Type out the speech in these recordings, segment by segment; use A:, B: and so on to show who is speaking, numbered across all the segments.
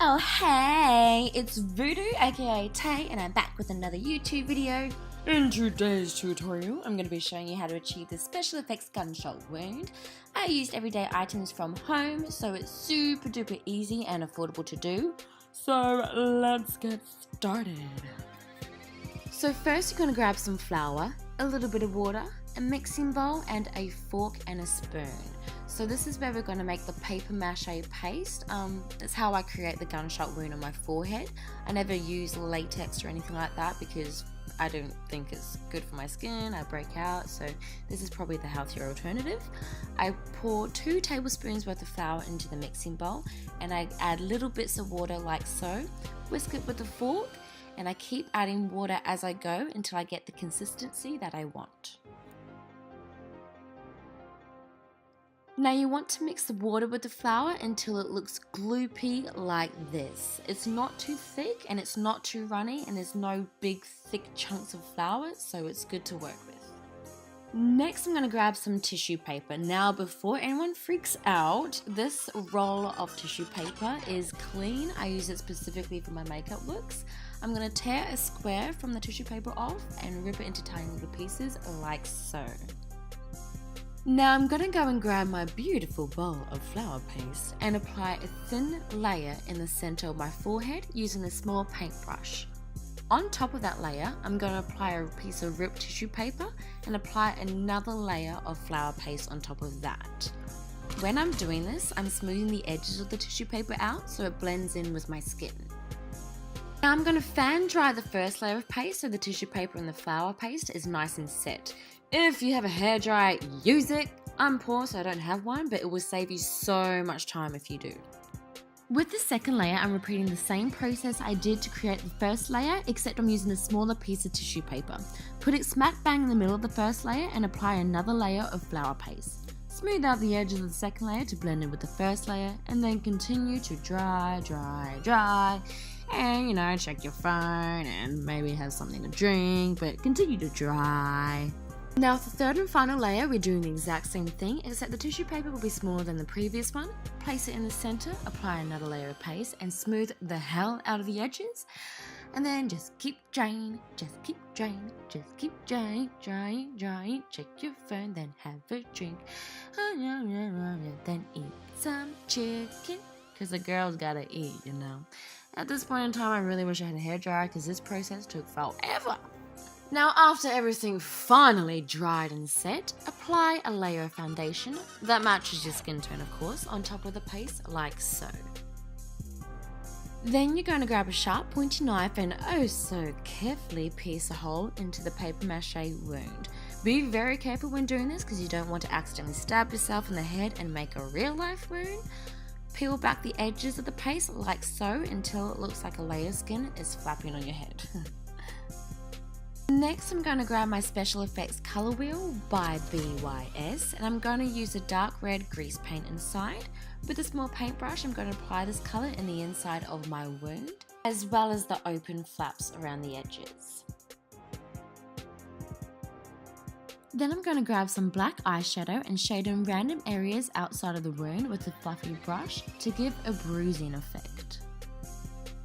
A: Oh hey, it's Voodoo aka Tay and I'm back with another YouTube video. In today's tutorial, I'm going to be showing you how to achieve the special effects gunshot wound. I used everyday items from home, so it's super duper easy and affordable to do. So let's get started. So first you're going to grab some flour, a little bit of water, a mixing bowl and a fork and a spoon. So this is where we're going to make the paper mache paste. That's how I create the gunshot wound on my forehead. I never use latex or anything like that because I don't think it's good for my skin. I break out, so this is probably the healthier alternative. I pour 2 tablespoons worth of flour into the mixing bowl and I add little bits of water like so. Whisk it with a fork and I keep adding water as I go until I get the consistency that I want. Now you want to mix the water with the flour until it looks gloopy like this. It's not too thick and it's not too runny and there's no big thick chunks of flour, so it's good to work with. Next I'm going to grab some tissue paper. Now before anyone freaks out, this roll of tissue paper is clean. I use it specifically for my makeup looks. I'm going to tear a square from the tissue paper off and rip it into tiny little pieces like so. Now I'm going to go and grab my beautiful bowl of flour paste and apply a thin layer in the center of my forehead using a small paintbrush. On top of that layer, I'm going to apply a piece of ripped tissue paper and apply another layer of flour paste on top of that. When I'm doing this, I'm smoothing the edges of the tissue paper out so it blends in with my skin. Now I'm going to fan dry the first layer of paste so the tissue paper and the flour paste is nice and set. If you have a hairdryer, use it. I'm poor so I don't have one, but it will save you so much time if you do. With the second layer, I'm repeating the same process I did to create the first layer, except I'm using a smaller piece of tissue paper. Put it smack bang in the middle of the first layer and apply another layer of flour paste. Smooth out the edges of the second layer to blend in with the first layer and then continue to dry. And check your phone and maybe have something to drink, but continue to dry. Now with the third and final layer, we're doing the exact same thing, except the tissue paper will be smaller than the previous one. Place it in the center, apply another layer of paste, and smooth the hell out of the edges. And then just keep drying, check your phone, then have a drink. Then eat some chicken, because the girl's gotta eat, At this point in time, I really wish I had a hairdryer, because this process took forever. Now after everything finally dried and set, apply a layer of foundation that matches your skin tone of course on top of the paste like so. Then you're going to grab a sharp pointy knife and oh so carefully pierce a hole into the paper mache wound. Be very careful when doing this because you don't want to accidentally stab yourself in the head and make a real life wound. Peel back the edges of the paste like so until it looks like a layer of skin is flapping on your head. Next I'm going to grab my special effects color wheel by BYS and I'm going to use a dark red grease paint inside. With a small paintbrush I'm going to apply this color in the inside of my wound as well as the open flaps around the edges. Then I'm going to grab some black eyeshadow and shade in random areas outside of the wound with a fluffy brush to give a bruising effect.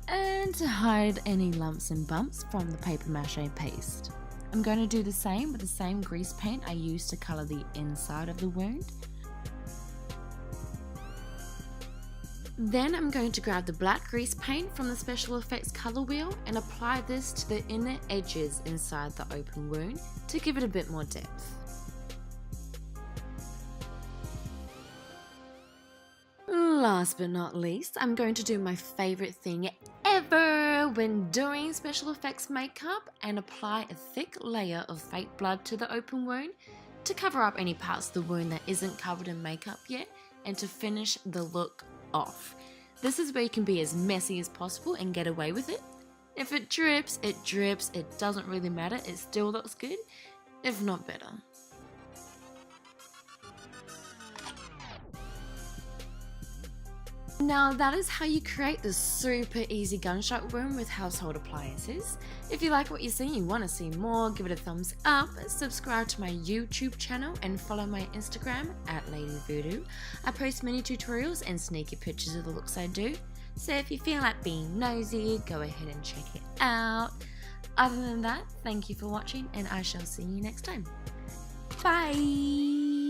A: And to hide any lumps and bumps from the paper mache paste. I'm going to do the same with the same grease paint I used to colour the inside of the wound. Then I'm going to grab the black grease paint from the special effects colour wheel and apply this to the inner edges inside the open wound to give it a bit more depth. Last but not least, I'm going to do my favourite thing ever when doing special effects makeup and apply a thick layer of fake blood to the open wound to cover up any parts of the wound that isn't covered in makeup yet and to finish the look off. This is where you can be as messy as possible and get away with it. If it drips, it drips, it doesn't really matter, it still looks good, if not better. Now that is how you create the super easy gunshot wound with household appliances. If you like what you see and you want to see more, give it a thumbs up, subscribe to my YouTube channel and follow my Instagram @LadyVoodoo. I post many tutorials and sneaky pictures of the looks I do, so if you feel like being nosy, go ahead and check it out. Other than that, thank you for watching and I shall see you next time. Bye!